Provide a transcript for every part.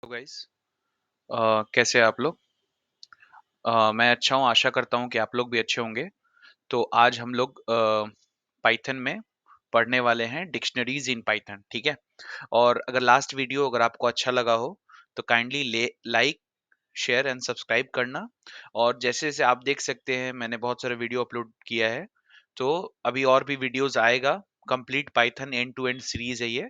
Guys, कैसे हैं आप लोग। मैं अच्छा हूँ, आशा करता हूँ कि आप लोग भी अच्छे होंगे। तो आज हम लोग पाइथन में पढ़ने वाले हैं डिक्शनरीज इन पाइथन, ठीक है। और अगर लास्ट वीडियो अगर आपको अच्छा लगा हो तो काइंडली ले लाइक, शेयर एंड सब्सक्राइब करना। और जैसे जैसे आप देख सकते हैं मैंने बहुत सारे वीडियो अपलोड किया है, तो अभी और भी वीडियोस आएगा। Complete Python end to end series है ये,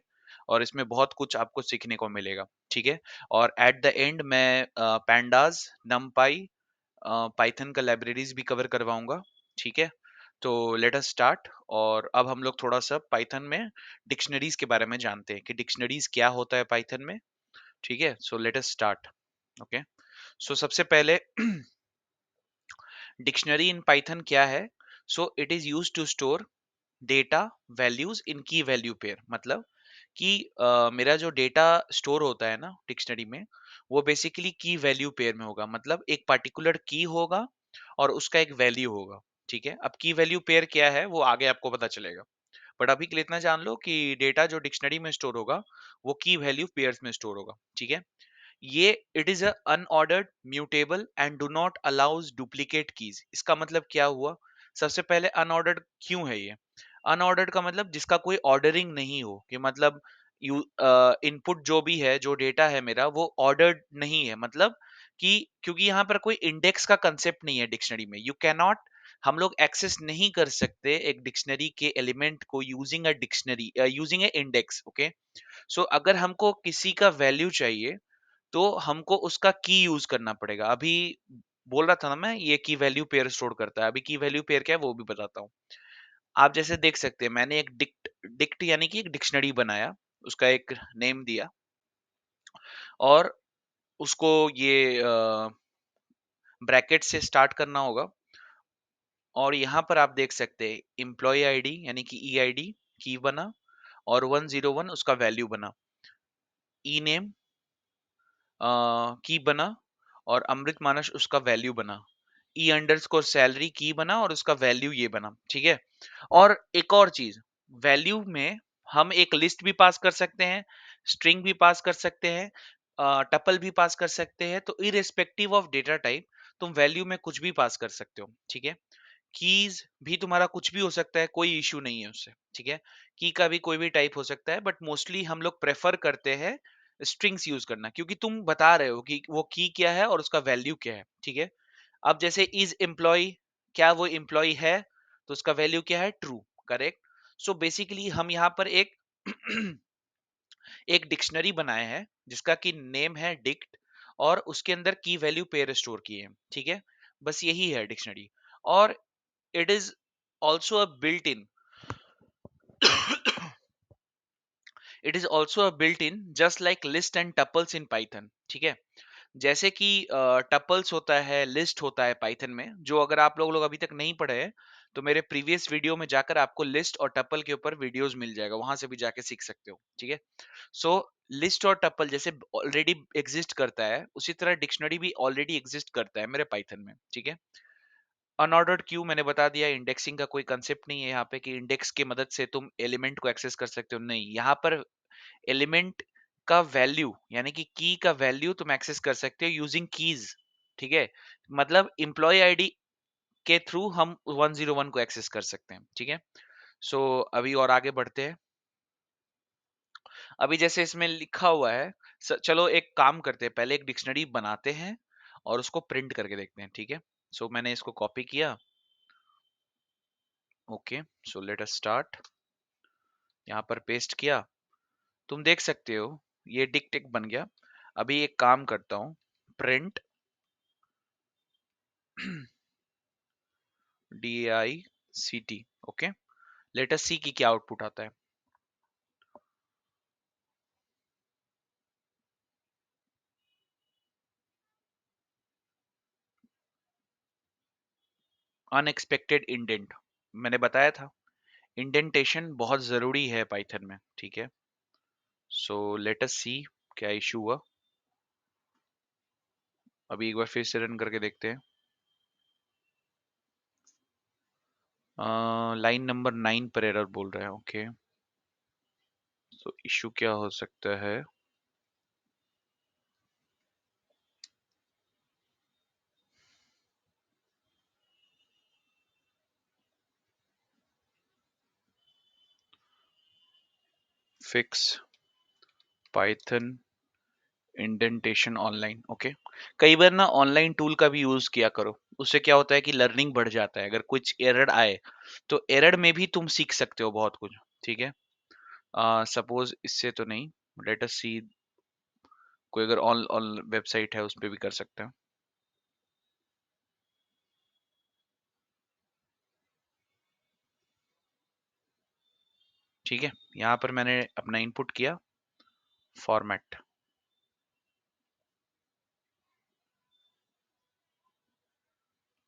और इसमें बहुत कुछ आपको सीखने को मिलेगा, ठीक है। और एट द एंड मैं पैंडाज, नमपाई, पाइथन का लाइब्रेरीज भी कवर करवाऊंगा, ठीक है। तो लेट अस स्टार्ट। और अब हम लोग थोड़ा सा पाइथन में डिक्शनरीज के बारे में जानते हैं कि डिक्शनरीज क्या होता है पाइथन में, ठीक है। So let us start. Okay, so सबसे पहले डिक्शनरी इन पाइथन क्या है। So it is use to store data values in key value pair. मतलब कि मेरा जो डेटा स्टोर होता है ना डिक्शनरी में, वो बेसिकली की वैल्यू पेयर में होगा। मतलब एक पर्टिकुलर की होगा और उसका एक वैल्यू होगा, ठीक है। अब की वैल्यू पेयर क्या है वो आगे आपको पता चलेगा, बट अभी के लिए इतना जान लो कि डेटा जो डिक्शनरी में स्टोर होगा वो की वैल्यू पेयर्स में स्टोर होगा, ठीक है। ये it is a unordered, mutable and do not allows duplicate keys. इसका मतलब क्या हुआ। सबसे पहले अनऑर्डर्ड क्यों है ये। अनऑर्डर्ड का मतलब जिसका कोई ऑर्डरिंग नहीं हो, कि मतलब यू इनपुट जो भी है, जो डेटा है मेरा, वो ऑर्डर्ड नहीं है। मतलब कि क्योंकि यहाँ पर कोई इंडेक्स का कंसेप्ट नहीं है डिक्शनरी में, यू कैन नॉट, हम लोग एक्सेस नहीं कर सकते एक डिक्शनरी के एलिमेंट को using a dictionary, using a index. Okay, so अगर हमको किसी का वैल्यू चाहिए तो हमको उसका की यूज करना पड़ेगा। अभी बोल रहा था ना मैं, ये की वैल्यू पेयर स्टोर करता है। अभी की वैल्यू पेयर क्या है वो भी बताता हूँ। आप जैसे देख सकते हैं मैंने एक डिक्ट डिक्ट यानी कि एक डिक्शनरी बनाया, उसका एक नेम दिया, और उसको ये ब्रैकेट से स्टार्ट करना होगा। और यहाँ पर आप देख सकते हैं एम्प्लॉय आईडी यानी कि ई आई डी की बना, और 101 उसका वैल्यू बना। ई नेम की बना, और अमृत मानस उसका वैल्यू बना। ई अंडरस्कोर सैलरी की बना और उसका वैल्यू ये बना, ठीक है। और एक और चीज, वैल्यू में हम एक लिस्ट भी पास कर सकते हैं, स्ट्रिंग भी पास कर सकते हैं, टपल भी पास कर सकते हैं। तो इरेस्पेक्टिव ऑफ डेटा टाइप तुम वैल्यू में कुछ भी पास कर सकते हो, ठीक है। कीज भी तुम्हारा कुछ भी हो सकता है, कोई इश्यू नहीं है उससे, ठीक है। की का भी कोई भी टाइप हो सकता है, बट मोस्टली हम लोग प्रेफर करते हैं स्ट्रिंग्स यूज करना, क्योंकि तुम बता रहे हो कि वो की क्या है और उसका वैल्यू क्या है, ठीक है। अब जैसे इज एम्प्लॉय, क्या वो एम्प्लॉय है, तो उसका वैल्यू क्या है, ट्रू, करेक्ट। सो बेसिकली हम यहाँ पर एक एक डिक्शनरी बनाए हैं जिसका कि नेम है डिक्ट, और उसके अंदर की वैल्यू पेयर स्टोर किए हैं, ठीक है। बस यही है डिक्शनरी। और it is also a built in, it is also a built in just like list and tuples in Python, ठीक है। जैसे कि टपल्स होता है, लिस्ट होता है पाइथन में, जो अगर आप लोग अभी तक नहीं पढ़े हैं तो मेरे प्रीवियस वीडियो में जाकर आपको लिस्ट और टपल के ऊपर वीडियोस मिल जाएगा, वहां से भी जाके सीख सकते हो, ठीक है। सो लिस्ट और टपल जैसे ऑलरेडी एग्जिस्ट करता है, उसी तरह डिक्शनरी भी ऑलरेडी एग्जिस्ट करता है मेरे पाइथन में, ठीक है। अनऑर्डर्ड क्यू मैंने बता दिया, इंडेक्सिंग का कोई कंसेप्ट नहीं है यहाँ पे कि इंडेक्स की मदद से तुम एलिमेंट को एक्सेस कर सकते हो, नहीं। यहाँ पर एलिमेंट का वैल्यू यानी कि की का वैल्यू तुम एक्सेस कर सकते हो यूजिंग कीज, ठीक है। मतलब एम्प्लॉय आईडी के थ्रू हम 101 को एक्सेस कर सकते हैं, ठीक है। सो अभी और आगे बढ़ते हैं। अभी जैसे इसमें लिखा हुआ है, चलो एक काम करते हैं, पहले एक डिक्शनरी बनाते हैं और उसको प्रिंट करके देखते हैं, ठीक है। सो मैंने इसको कॉपी किया। ओके, सो लेट अस स्टार्ट। यहाँ पर पेस्ट किया, तुम देख सकते हो ये डिक टिक बन गया। अभी एक काम करता हूँ, print DICT। Okay, let us see की क्या आउटपुट आता है। अनएक्सपेक्टेड इंडेंट, मैंने बताया था इंडेंटेशन बहुत जरूरी है पाइथन में, ठीक है। सो लेट अस सी क्या इशू हुआ। अभी एक बार फिर से रन करके देखते हैं। लाइन नंबर 9 पर एरर बोल रहा है। ओके, तो इशू क्या हो सकता है। Fix Python indentation online. Okay, कई बार ना ऑनलाइन टूल का भी यूज किया करो, उससे क्या होता है कि लर्निंग बढ़ जाता है। अगर कुछ एरर आए तो एरर में भी तुम सीख सकते हो बहुत कुछ। ठीक है, सपोज इससे तो नहीं, लेट अस सी, कोई अगर ऑन ऑन वेबसाइट है उस पे भी कर सकते हैं। ठीक है, यहाँ पर मैंने अपना इनपुट किया, फॉर्मेट।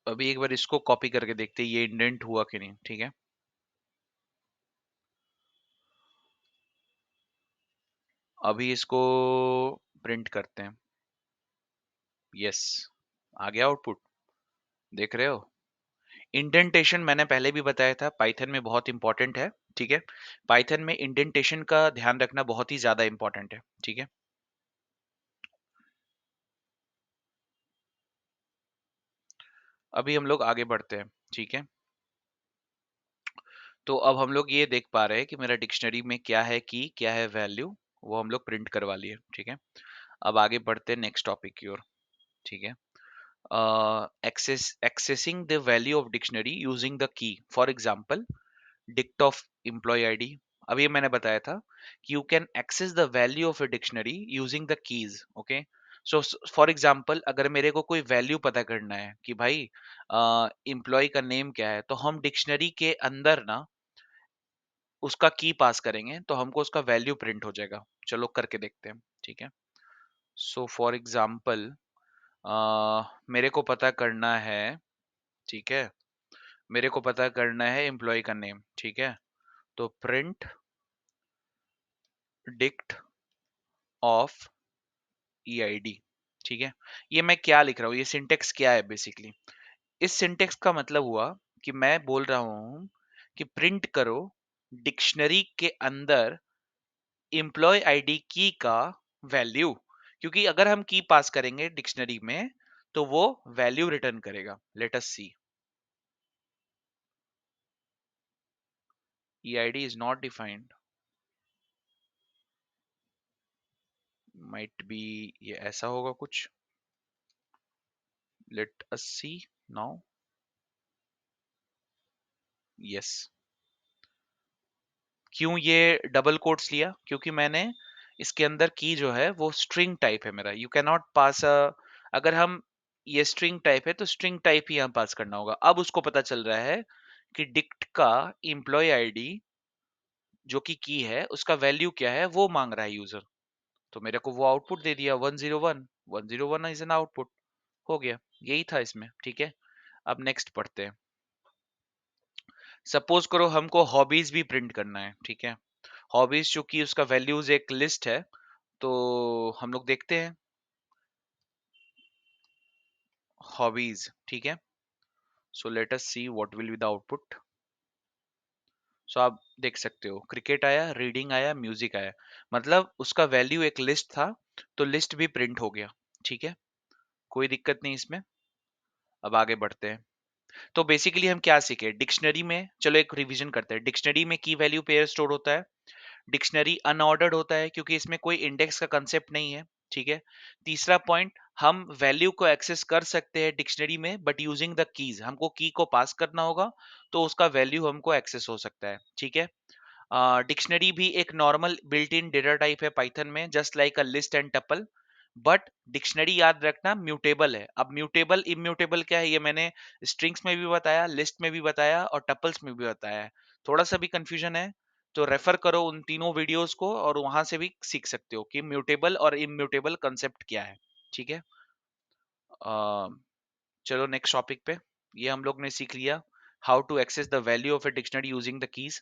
अभी एक बार इसको कॉपी करके देखते हैं ये इंडेंट हुआ कि नहीं। ठीक है, अभी इसको प्रिंट करते हैं। यस, आ गया आउटपुट, देख रहे हो। इंडेंटेशन मैंने पहले भी बताया था, पाइथन में बहुत इंपॉर्टेंट है। ठीक है, पाइथन में इंडेंटेशन का ध्यान रखना बहुत ही ज्यादा इंपॉर्टेंट है। ठीक है, अभी हम लोग आगे बढ़ते हैं। ठीक है, तो अब हम लोग ये देख पा रहे हैं कि मेरा डिक्शनरी में क्या है की, क्या है वैल्यू, वो हम लोग प्रिंट करवा लिए। ठीक है, अब आगे बढ़ते हैं नेक्स्ट टॉपिक की ओर। ठीक है, accessing the value of dictionary using the key, for example dict of employee id। अभी ये मैंने बताया था कि you can access the value of a dictionary using the keys। okay, so for example अगर मेरे को कोई वैल्यू पता करना है कि भाई एम्प्लॉय का नेम क्या है, तो हम डिक्शनरी के अंदर ना उसका की पास करेंगे तो हमको उसका वैल्यू प्रिंट हो जाएगा। चलो करके देखते हैं। ठीक है, सो फॉर एग्जाम्पल मेरे को पता करना है, ठीक है, मेरे को पता करना है एम्प्लॉय का नेम। ठीक है, तो प्रिंट डिक्ट ऑफ ईआईडी। ठीक है, ये मैं क्या लिख रहा हूँ, ये सिंटेक्स क्या है बेसिकली। इस सिंटेक्स का मतलब हुआ कि मैं बोल रहा हूँ कि प्रिंट करो डिक्शनरी के अंदर एम्प्लॉय आईडी की का वैल्यू, क्योंकि अगर हम की पास करेंगे डिक्शनरी में तो वो वैल्यू रिटर्न करेगा। Let us see, EID is not defined, might be, ये ऐसा होगा कुछ। Let us see now. Yes, क्यों ये डबल कोट्स लिया, क्योंकि मैंने इसके अंदर की जो है वो स्ट्रिंग टाइप है मेरा। यू कैन नॉट पास अ, अगर हम, ये स्ट्रिंग टाइप है तो स्ट्रिंग टाइप ही यहाँ पास करना होगा। अब उसको पता चल रहा है कि डिक्ट का एम्प्लॉय आईडी जो कि की है उसका वैल्यू क्या है वो मांग रहा है यूजर, तो मेरे को वो आउटपुट दे दिया 101। 101 इज एन आउटपुट, हो गया, यही था इसमें। ठीक है, अब नेक्स्ट पढ़ते हैं। सपोज करो हमको हॉबीज भी प्रिंट करना है। ठीक है, हॉबीज चूंकि उसका वैल्यूज एक लिस्ट है, तो हम लोग देखते हैं हॉबीज। ठीक है, so let us see what will be the output. So आप देख सकते हो क्रिकेट आया, रीडिंग आया, म्यूजिक आया, मतलब उसका वैल्यू एक लिस्ट था, तो लिस्ट भी प्रिंट हो गया। ठीक है, कोई दिक्कत नहीं इसमें। अब आगे बढ़ते हैं। तो बेसिकली हम क्या सीखे डिक्शनरी में, चलो एक रिवीजन करते हैं। डिक्शनरी में की वैल्यू पेयर स्टोर होता है, डिक्शनरी अनऑर्डर्ड होता है क्योंकि इसमें कोई इंडेक्स का कंसेप्ट नहीं है। ठीक है, तीसरा पॉइंट, हम वैल्यू को एक्सेस कर सकते हैं डिक्शनरी में बट यूजिंग द कीज, हमको की को पास करना होगा तो उसका वैल्यू हमको एक्सेस हो सकता है। ठीक है, डिक्शनरी भी एक normal built in data type है पाइथन में, just like a list and tuple. But dictionary याद रखना म्यूटेबल है। अब म्यूटेबल इम्यूटेबल क्या है ये मैंने स्ट्रिंग्स में भी बताया, लिस्ट में भी बताया और टपल्स में भी बताया है। थोड़ा सा भी कंफ्यूजन है तो रेफर करो उन तीनों वीडियोस को और वहां से भी सीख सकते हो कि म्यूटेबल और इम्यूटेबल कंसेप्ट क्या है। ठीक है, अ, चलो नेक्स्ट टॉपिक पे। ये हम लोग ने सीख लिया how to access the value of a dictionary using the keys.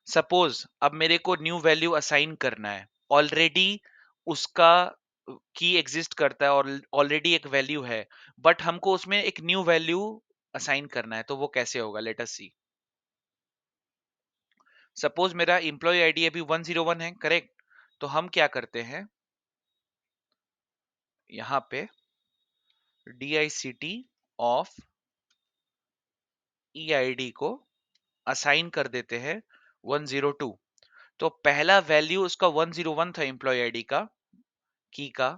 Suppose अब मेरे को न्यू वैल्यू असाइन करना है, ऑलरेडी उसका की एग्जिस्ट करता है और ऑलरेडी एक वैल्यू है, बट हमको उसमें एक न्यू वैल्यू असाइन करना है, तो वो कैसे होगा। लेट अस सी, सपोज मेरा एम्प्लॉय आईडी अभी 101 है, करेक्ट। तो हम क्या करते हैं, यहाँ पे DICT ऑफ EID को असाइन कर देते हैं 102। तो पहला वैल्यू उसका 101 था एम्प्लॉय आईडी का, की का।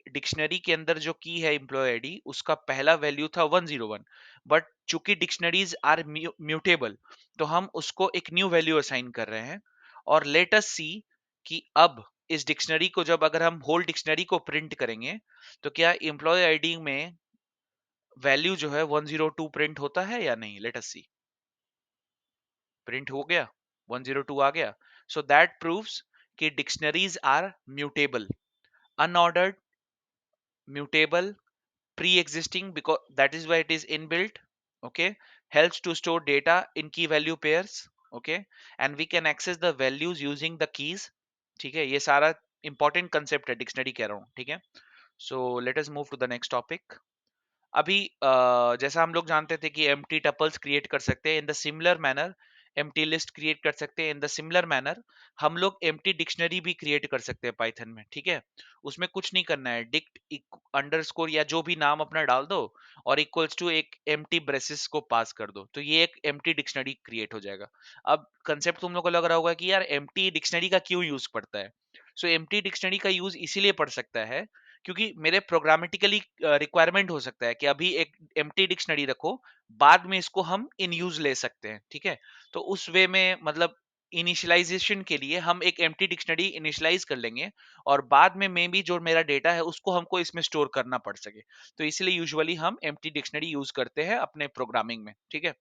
डिक्शनरी के अंदर जो की है एम्प्लॉय आईडी, उसका पहला वैल्यू था 101। बट चूंकि डिक्शनरीज आर म्यूटेबल, तो हम उसको एक न्यू वैल्यू असाइन कर रहे हैं। और लेट अस सी कि अब इस डिक्शनरी को जब अगर हम होल डिक्शनरी को प्रिंट करेंगे, तो क्या एम्प्लॉय आईडी में वैल्यू जो है 102 प्रिंट होता है या नहीं? लेट अस सी। प्रिंट हो गया, 102 आ गया। सो दैट प्रूव्स कि dictionaries are mutable, unordered, mutable, pre-existing, because that is why it is inbuilt. Okay, helps to store data in key value pairs. Okay, and we can access the values using the keys. ठीक है, ये सारा important concept है, dictionary कह रहा हूँ। ठीक है, so let us move to the next topic. अभी जैसा हम लोग जानते थे कि एम्प्टी टपल्स क्रिएट कर सकते हैं in the similar manner, empty list create कर सकते हैं इन द सिमिलर मैनर, हम लोग एम्प्टी डिक्शनरी भी क्रिएट कर सकते हैं पाइथन में। ठीक है, उसमें कुछ नहीं करना है, डिक्ट अंडरस्कोर या जो भी नाम अपना डाल दो और इक्वल्स टू एक एम्प्टी ब्रेसेस को पास कर दो, तो ये एक एम्प्टी डिक्शनरी क्रिएट हो जाएगा। अब कंसेप्ट तुम लोग को लग रहा होगा कि यार एम्प्टी डिक्शनरी का क्यों यूज पड़ता है? सो एम्प्टी डिक्शनरी का यूज इसीलिए पड़ सकता है क्योंकि मेरे प्रोग्रामेटिकली रिक्वायरमेंट हो सकता है कि अभी एक एम्प्टी डिक्शनरी रखो, बाद में इसको हम इन यूज ले सकते हैं। ठीक है, तो उस वे में मतलब इनिशियलाइजेशन के लिए हम एक एम्प्टी डिक्शनरी इनिशियलाइज कर लेंगे और बाद में मे बी जो मेरा डेटा है उसको हमको इसमें स्टोर करना पड़ सके। तो इसलिए यूजुअली हम एम्प्टी डिक्शनरी यूज करते हैं अपने प्रोग्रामिंग में। ठीक है,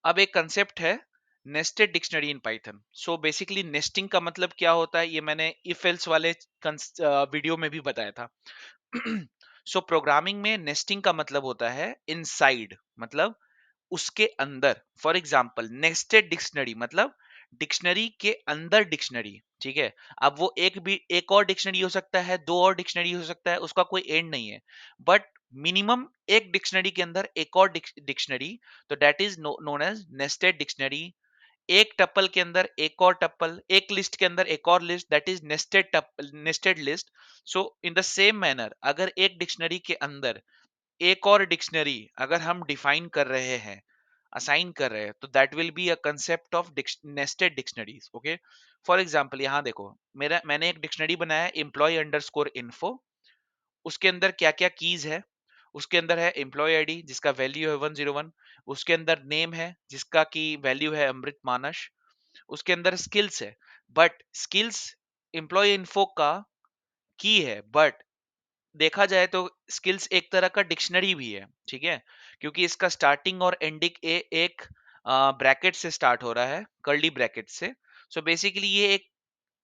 अब एक कंसेप्ट है nested dictionary in Python. So basically nesting का मतलब क्या होता है, ये मैंने इफ एल्स वाले वीडियो में भी बताया था। सो प्रोग्रामिंग में नेस्टिंग का मतलब होता है इनसाइड, मतलब उसके अंदर। फॉर एग्जाम्पल नेस्टेड डिक्शनरी मतलब डिक्शनरी के अंदर डिक्शनरी। ठीक है, अब वो एक और डिक्शनरी हो सकता है, दो और डिक्शनरी हो सकता है, उसका कोई एंड नहीं है। बट मिनिमम एक डिक्शनरी के अंदर एक और डिक्शनरी, तो that is known as nested dictionary. एक टपल के अंदर एक और टपल, एक लिस्ट के अंदर एक और list, that is nested tuple, nested list. So in the same manner अगर एक डिक्शनरी के अंदर एक और डिक्शनरी अगर हम डिफाइन कर रहे हैं, असाइन कर रहे हैं, तो that will be a concept of nested dictionaries. Okay, for example यहाँ देखो, मेरा मैंने एक डिक्शनरी बनाया है एम्प्लॉय अंडरस्कोर इन्फो। उसके अंदर क्या क्या कीज है? उसके अंदर है एम्प्लॉय आईडी जिसका वैल्यू है 101, उसके अंदर नेम है जिसका की वैल्यू है अमृत मानस, उसके अंदर स्किल्स है, बट स्किल्स एम्प्लॉय इन्फो का की है, बट देखा जाए तो स्किल्स एक तरह का डिक्शनरी भी है। ठीक है, क्योंकि इसका स्टार्टिंग और एंडिंग एक ब्रैकेट से स्टार्ट हो रहा है, कर्ली ब्रैकेट से। सो बेसिकली ये एक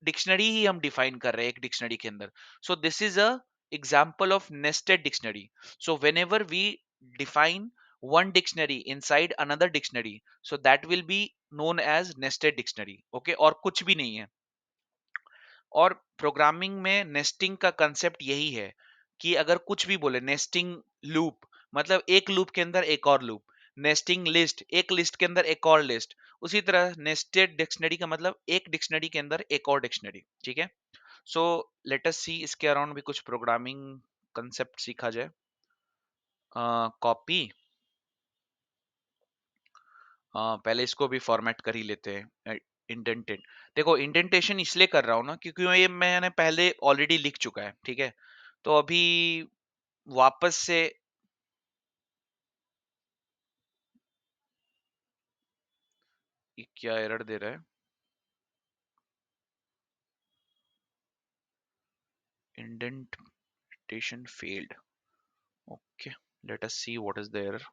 डिक्शनरी ही हम डिफाइन कर रहे हैं एक डिक्शनरी के अंदर। So this is a example of nested dictionary. So whenever we define one dictionary inside another dictionary, so that will be known as nested dictionary. Okay, और कुछ भी नहीं है। और प्रोग्रामिंग में नेस्टिंग का कंसेप्ट यही है कि अगर कुछ भी बोले नेस्टिंग लूप, मतलब एक लूप के अंदर एक और लूप, नेस्टिंग लिस्ट एक लिस्ट के अंदर एक और लिस्ट, उसी तरह नेस्टेड डिक्शनरी का मतलब एक डिक्शनरी के अंदर एक और डिक्शनरी। ठीक है, सो लेट अस सी इसके अराउंड भी कुछ प्रोग्रामिंग कंसेप्ट सीखा जाए। कॉपी, पहले इसको भी फॉर्मेट कर ही लेते हैं, इंडेंटेड। देखो इंडेंटेशन इसलिए कर रहा हूँ ना क्योंकि ये मैंने पहले ऑलरेडी लिख चुका है। ठीक है, तो अभी वापस से ये क्या एरर दे रहा है? Indentation failed. Okay, let us see what is the error.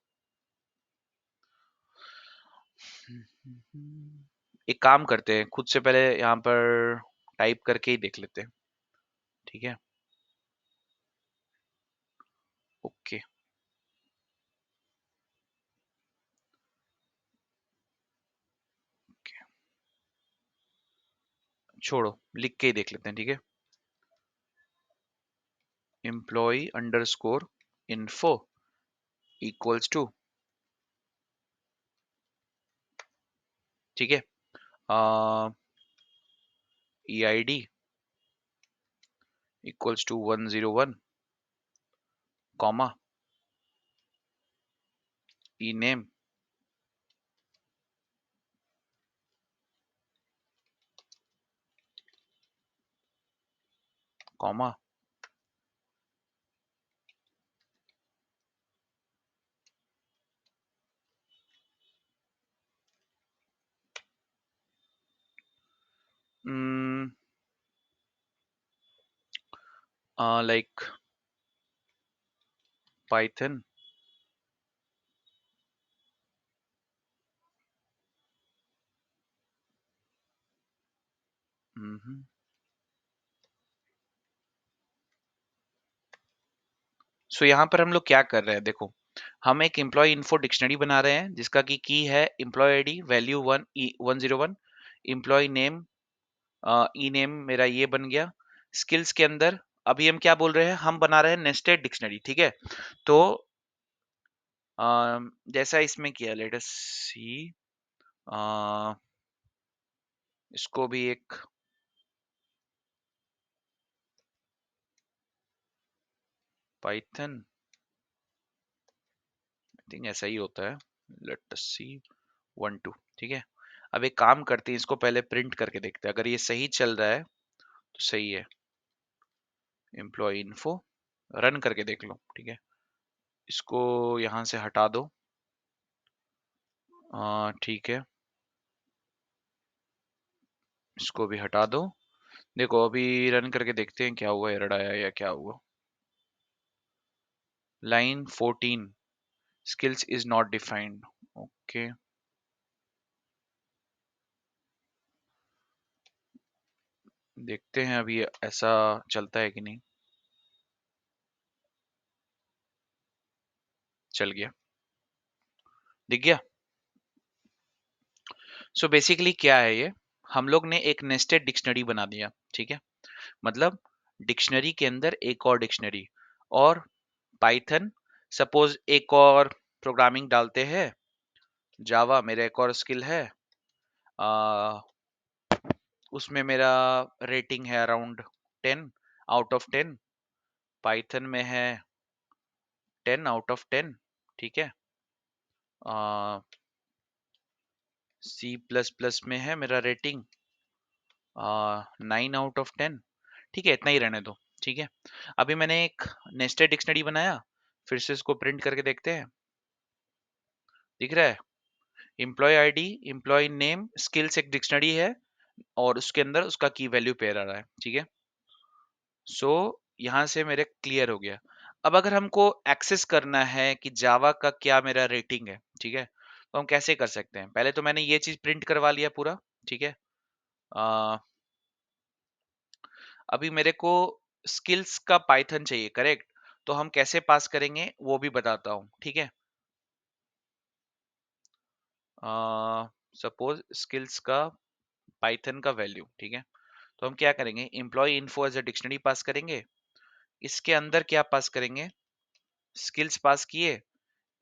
एक काम करते हैं, खुद से पहले यहाँ पर टाइप करके ही देख लेते हैं। ठीक है, ओके, छोड़ो, लिख के ही देख लेते हैं। ठीक है, employ underscore info equals to, ठीक है, E I D equals to 101, comma, E name comma. Like Python. सो यहाँ पर हम लोग क्या कर रहे हैं, देखो हम एक एम्प्लॉय इन्फो डिक्शनरी बना रहे हैं जिसका की है employ ID value 101, employ name, E name मेरा ये बन गया। स्किल्स के अंदर अभी हम क्या बोल रहे हैं, हम बना रहे हैं नेस्टेड डिक्शनरी, ठीक है। तो जैसा इसमें किया, लेट अस सी, इसको भी एक पाइथन, आई थिंक ऐसा ही होता है, लेट अस सी 12, ठीक है। अब एक काम करते हैं, इसको पहले प्रिंट करके देखते हैं, अगर ये सही चल रहा है तो सही है। एम्प्लॉय इन्फो रन करके देख लो, ठीक है। इसको यहाँ से हटा दो, ठीक है। इसको भी हटा दो। देखो अभी रन करके देखते हैं क्या हुआ, एरर आया या क्या हुआ। Line 14 skills is not defined, okay. देखते हैं अभी ऐसा चलता है कि नहीं। चल गया, दिख गया। सो बेसिकली क्या है ये, हम लोग ने एक नेस्टेड डिक्शनरी बना दिया, ठीक है। मतलब डिक्शनरी के अंदर एक और डिक्शनरी, और पाइथन, सपोज एक और प्रोग्रामिंग डालते हैं, जावा मेरा एक और स्किल है, आ, उसमें मेरा रेटिंग है अराउंड 10 आउट ऑफ 10, पाइथन में है 10 आउट ऑफ 10, ठीक है। सी प्लस प्लस में है मेरा रेटिंग 9 आउट ऑफ 10, ठीक है। इतना ही रहने दो, ठीक है। अभी मैंने एक नेस्टेड डिक्शनरी बनाया, फिर से इसको प्रिंट करके देखते हैं, दिख रहा है। Employ ID, employ name, skills एक डिक्शनरी है और उसके अंदर उसका की वैल्यू पेयर आ रहा है, ठीक है। सो यहाँ से मेरे क्लियर हो गया। अब अगर हमको एक्सेस करना है कि जावा का क्या मेरा रेटिंग है, ठीक है, तो हम कैसे कर सकते हैं। पहले तो मैंने ये चीज प्रिंट करवा लिया पूरा, ठीक है। अ, अभी मेरे को स्किल्स का पाइथन चाहिए, करेक्ट। तो हम कैसे पास करेंगे वो भी बताता हूँ, ठीक है। सपोज स्किल्स का पाइथन का वैल्यू, ठीक है। तो हम क्या करेंगे, employ info as a dictionary pass करेंगे, इसके अंदर क्या पास करेंगे, स्किल्स पास किए,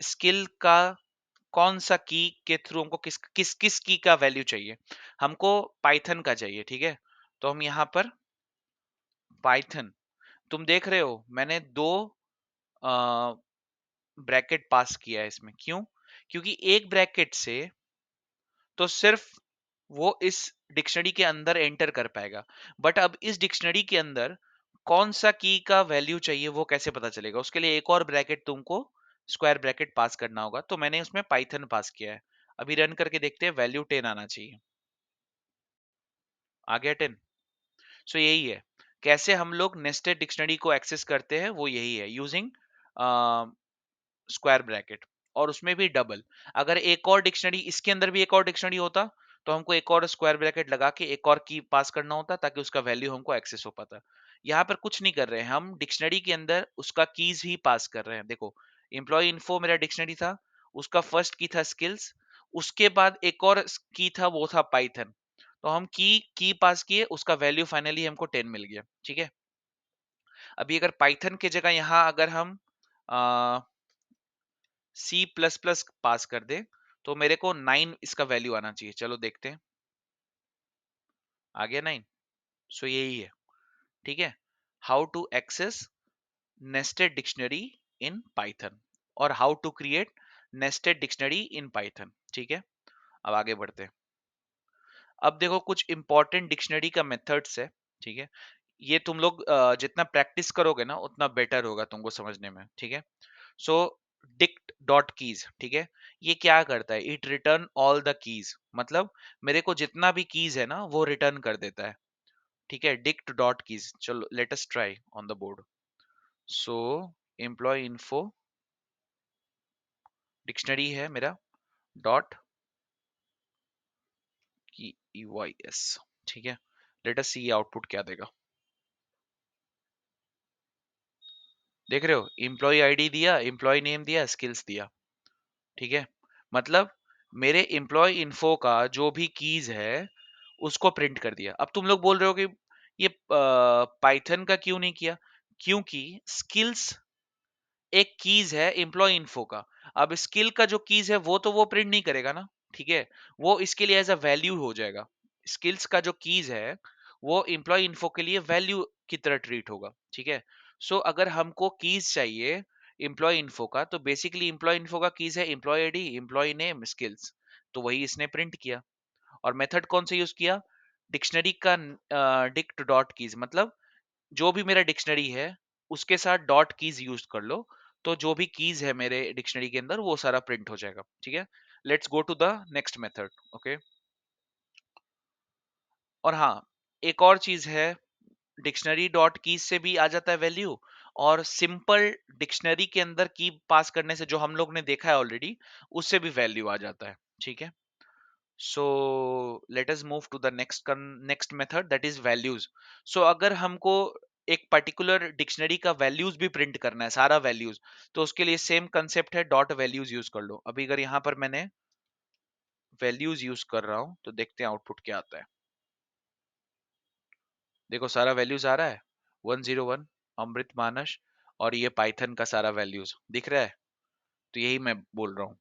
स्किल का कौन सा की के थ्रू हमको किस किस किस की का वैल्यू चाहिए, हमको पाइथन का चाहिए, ठीक है। तो हम यहाँ पर पाइथन, तुम देख रहे हो मैंने दो ब्रैकेट पास किया है इसमें, क्यों, क्योंकि एक ब्रैकेट से तो सिर्फ वो इस डिक्शनरी के अंदर एंटर कर पाएगा, बट अब इस डिक्शनरी के अंदर कौन सा की का वैल्यू चाहिए वो कैसे पता चलेगा, उसके लिए एक और ब्रैकेट तुमको स्क्वायर ब्रैकेट पास करना होगा। तो मैंने उसमें पाइथन पास किया है। अभी रन करके देखते हैं, वैल्यू 10 आना चाहिए, आ गया 10। सो यही है कैसे हम लोग नेस्टेड डिक्शनरी को एक्सेस करते हैं, वो यही है यूजिंग स्क्वायर ब्रैकेट, और उसमें भी डबल। अगर एक और डिक्शनरी, इसके अंदर भी एक और डिक्शनरी होता तो हमको एक और स्क्वायर ब्रैकेट लगा के एक और की पास करना होता ताकि उसका वैल्यू हमको एक्सेस हो पाता। यहाँ पर कुछ नहीं कर रहे हैं, हम डिक्शनरी के अंदर उसका कीज ही पास कर रहे हैं। देखो एम्प्लॉय इन्फो मेरा डिक्शनरी था, उसका फर्स्ट की था स्किल्स, उसके बाद एक और की था वो था पाइथन। तो हम की पास किए, उसका वैल्यू फाइनली हमको 10 मिल गया, ठीक है। अभी अगर पाइथन के जगह यहाँ अगर हम सी प्लस प्लस पास कर दे तो मेरे को 9 इसका वैल्यू आना चाहिए। चलो देखते हैं, आ गया 9। सो यही है, ठीक है, how to access nested dictionary in Python, और how to create nested dictionary in Python, ठीक है। अब आगे बढ़ते हैं। अब देखो कुछ इंपॉर्टेंट डिक्शनरी का मेथड्स है, ठीक है। ये तुम लोग जितना प्रैक्टिस करोगे ना उतना बेटर होगा तुमको समझने में, ठीक है। सो डिक्ट डॉट कीज, ठीक है, ये क्या करता है, it return all the keys, मतलब मेरे को जितना भी कीज है ना वो रिटर्न कर देता है, ठीक है। डिक्ट डॉट कीज, चलो let us try on the board. So employ info dictionary है मेरा, डॉट की वाई एस, ठीक है। लेट अस सी आउटपुट क्या देगा। देख रहे हो, एम्प्लॉय आईडी दिया, एम्प्लॉय नेम दिया, स्किल्स दिया, ठीक है। मतलब मेरे एम्प्लॉय इन्फो का जो भी कीज है उसको प्रिंट कर दिया। अब तुम लोग बोल रहे हो कि ये पाइथन का क्यों नहीं किया, क्योंकि स्किल्स एक कीज है एम्प्लॉय इन्फो का। अब स्किल का जो कीज है वो तो वो प्रिंट नहीं करेगा ना, ठीक है, वो इसके लिए एज अ वैल्यू हो जाएगा। स्किल्स का जो कीज है वो एम्प्लॉय इन्फो के लिए वैल्यू की तरह ट्रीट होगा, ठीक है। सो अगर हमको कीज चाहिए एम्प्लॉय इन्फो का, तो बेसिकली एम्प्लॉय इन्फो का कीज है employ ID, employ name, skills, तो वही इसने प्रिंट किया। और मेथड कौन सा यूज किया, डिक्शनरी का डिक्ट डॉट कीज, मतलब जो भी मेरा डिक्शनरी है उसके साथ डॉट कीज यूज कर लो, तो जो भी कीज है मेरे डिक्शनरी के अंदर वो सारा प्रिंट हो जाएगा, ठीक है। Let's go to the next method, okay. और हाँ, एक और चीज है, डिक्शनरी डॉट कीज से भी आ जाता है वैल्यू, और सिंपल डिक्शनरी के अंदर की पास करने से, जो हम लोग ने देखा है ऑलरेडी, उससे भी वैल्यू आ जाता है, ठीक है। So let us move to the next method, that is values. So अगर हमको एक पर्टिकुलर डिक्शनरी का वैल्यूज भी प्रिंट करना है, सारा वैल्यूज, तो उसके लिए सेम कंसेप्ट है, डॉट वैल्यूज यूज कर लो। अभी अगर यहां पर मैंने वैल्यूज यूज कर रहा हूं तो देखते हैं आउटपुट क्या आता है। देखो सारा वैल्यूज आ रहा है, 101 अमृत मानस, और ये पाइथन का सारा वैल्यूज दिख रहा है। तो यही मैं बोल रहा हूँ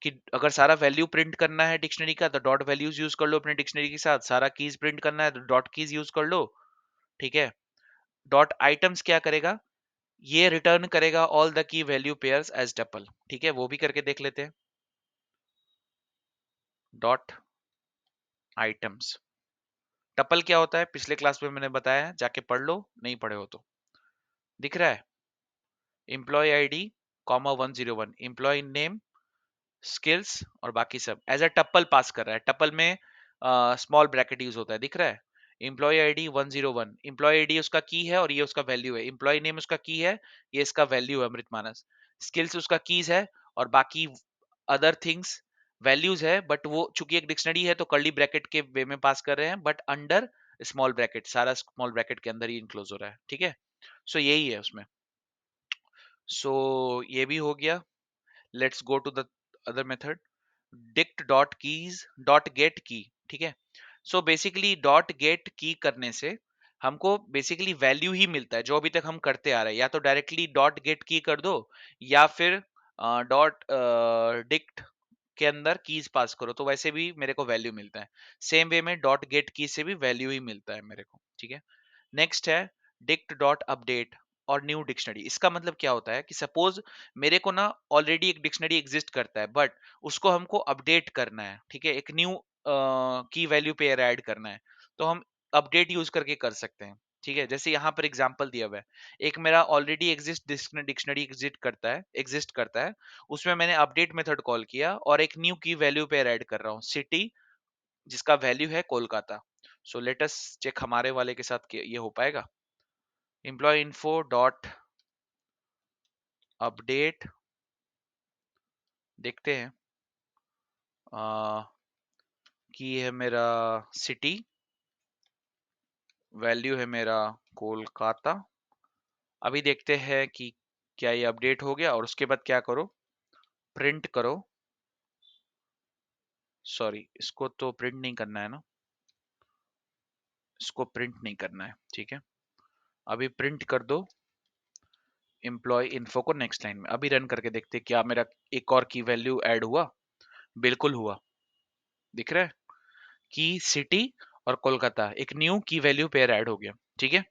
कि अगर सारा वैल्यू प्रिंट करना है डिक्शनरी का, तो डॉट वैल्यूज यूज कर लो अपने डिक्शनरी के साथ। सारा कीज प्रिंट करना है तो डॉट कीज यूज कर लो, ठीक है। डॉट आइटम्स क्या करेगा, ये रिटर्न करेगा all the key value pairs as tuple, ठीक है, वो भी करके देख लेते हैं। डॉट आइटम्स, टपल क्या होता है पिछले क्लास में मैंने बताया है, जाके पढ़ लो, नहीं पढ़े हो तो। दिख रहा है, employ ID comma 101, employ name, skills, और बाकी सब एज अ टप्पल पास कर रहा है। टप्पल में स्मॉल ब्रैकेट यूज होता है, दिख रहा है। एम्प्लॉय आईडी 101, एम्प्लॉय आईडी उसका की है और ये उसका वैल्यू है। एम्प्लॉय नेम उसका की है, ये इसका वैल्यू है अमृत मानस। स्किल्स उसका कीज है, और बाकी अदर थिंग्स वैल्यूज है, बट वो चूंकि एक डिक्शनरी है तो कर्ली ब्रैकेट के वे में पास कर रहे हैं, बट अंडर स्मॉल ब्रैकेट, सारा स्मॉल ब्रैकेट के अंदर ही इनक्लोज हो रहा है, ठीक है। सो यही है उसमें। सो ये भी हो गया। Let's go to the other method, dict dot keys dot get key, ठीक है। सो बेसिकली डॉट गेट की करने से हमको बेसिकली वैल्यू ही मिलता है, जो अभी तक हम करते आ रहे हैं। या तो डायरेक्टली डॉट गेट की कर दो, या फिर डॉट डिक्ट के अंदर कीज पास करो, तो वैसे भी मेरे को वैल्यू मिलता है। सेम वे में डॉट गेट की से भी वैल्यू ही मिलता है मेरे को, ठीक है। नेक्स्ट है डिक्ट डॉट अपडेट और न्यू डिक्शनरी। इसका मतलब क्या होता है कि सपोज मेरे को ना ऑलरेडी एक डिक्शनरी एग्जिस्ट करता है, बट उसको हमको अपडेट करना है, ठीक है, एक न्यू की वैल्यू पेयर ऐड करना है, तो हम अपडेट यूज करके कर सकते हैं, ठीक है। जैसे यहाँ पर एग्जांपल दिया हुआ है, एक मेरा ऑलरेडी एग्जिस्ट डिक्शनरी एग्जिस्ट करता है, उसमें मैंने अपडेट मेथड कॉल किया और एक न्यू की वैल्यू पेयर ऐड कर रहा हूँ, सिटी, जिसका वैल्यू है Kolkata. So let us check हमारे वाले के साथ ये हो पाएगा। एम्प्लॉय इन्फो डॉट अपडेट, देखते हैं। की है मेरा सिटी, वैल्यू है मेरा कोलकाता। अभी देखते हैं कि क्या ये अपडेट हो गया, और उसके बाद क्या करो, प्रिंट करो। सॉरी, इसको तो प्रिंट नहीं करना है ना, इसको प्रिंट नहीं करना है, ठीक है। अभी प्रिंट कर दो एम्प्लॉय इन्फो को नेक्स्ट लाइन में। अभी रन करके देखते हैं क्या मेरा एक और की वैल्यू ऐड हुआ। बिल्कुल हुआ, दिख रहा है, की सिटी और कोलकाता, एक न्यू की वैल्यू पेयर ऐड हो गया, ठीक है।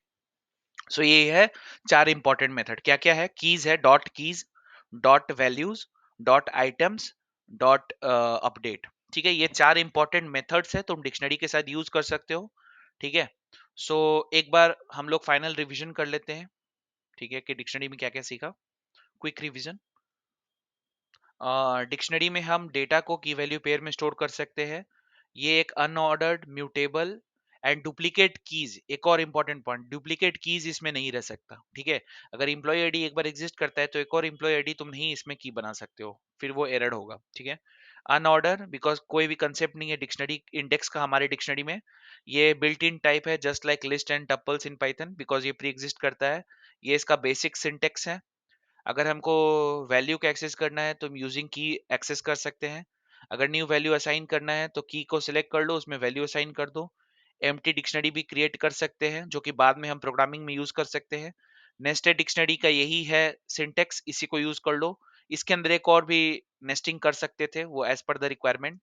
सो ये है चार इंपॉर्टेंट मेथड। क्या क्या है, कीज है dot keys, dot values, dot items, dot update, ठीक है। ये चार इंपॉर्टेंट मेथड्स है, तुम डिक्शनरी के साथ यूज कर सकते हो, ठीक है। सो एक बार हम लोग फाइनल रिवीजन कर लेते हैं, ठीक है, कि डिक्शनरी में क्या क्या सीखा। Quick revision. डिक्शनरी में हम डेटा को की वैल्यू पेयर में स्टोर कर सकते हैं। ये एक unordered, mutable and duplicate keys, एक और इंपॉर्टेंट पॉइंट, डुप्लीकेट कीज इसमें नहीं रह सकता, ठीक है। अगर एम्प्लॉय आईडी एक बार एग्जिस्ट करता है तो एक और एम्प्लॉय आईडी तुम नहीं इसमें की बना सकते हो, फिर वो एरर होगा, ठीक है। अनऑर्डर, बिकॉज कोई भी कंसेप्ट नहीं है डिक्शनरी इंडेक्स का हमारे डिक्शनरी में। ये बिल्ट इन टाइप है, just like list and tuples in Python, because ये प्री एग्जिस्ट करता है। ये इसका बेसिक सिंटेक्स है। अगर हमको वैल्यू को एक्सेस करना है तो हम यूजिंग की एक्सेस कर सकते हैं। अगर न्यू वैल्यू असाइन करना है तो की को सिलेक्ट कर लो, उसमें वैल्यू असाइन कर दो। एम्प्टी डिक्शनरी भी क्रिएट कर सकते हैं, जो कि बाद में हम प्रोग्रामिंग में यूज कर सकते हैं। नेस्टेड डिक्शनरी का यही है सिंटेक्स, इसी को यूज कर लो। इसके अंदर एक और भी नेस्टिंग कर सकते थे, वो एज पर द रिक्वायरमेंट।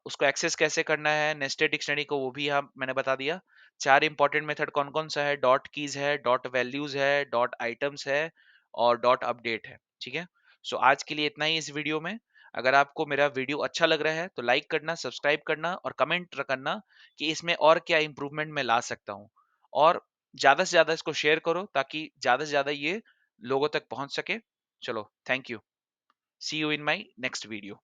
उसको एक्सेस कैसे करना है नेस्टेड डिक्शनरी को, वो भी हम मैंने बता दिया। चार इंपॉर्टेंट मेथड कौन कौन सा है, डॉट कीज है, डॉट वैल्यूज है, डॉट आइटम्स है और डॉट अपडेट है, ठीक है। सो आज के लिए इतना ही इस वीडियो में। अगर आपको मेरा वीडियो अच्छा लग रहा है तो लाइक करना, सब्सक्राइब करना और कमेंट करना कि इसमें और क्या इंप्रूवमेंट मैं ला सकता हूँ। और ज्यादा से ज्यादा इसको शेयर करो ताकि ज्यादा से ज्यादा ये लोगों तक पहुंच सके। चलो, thank you. See you in my next video.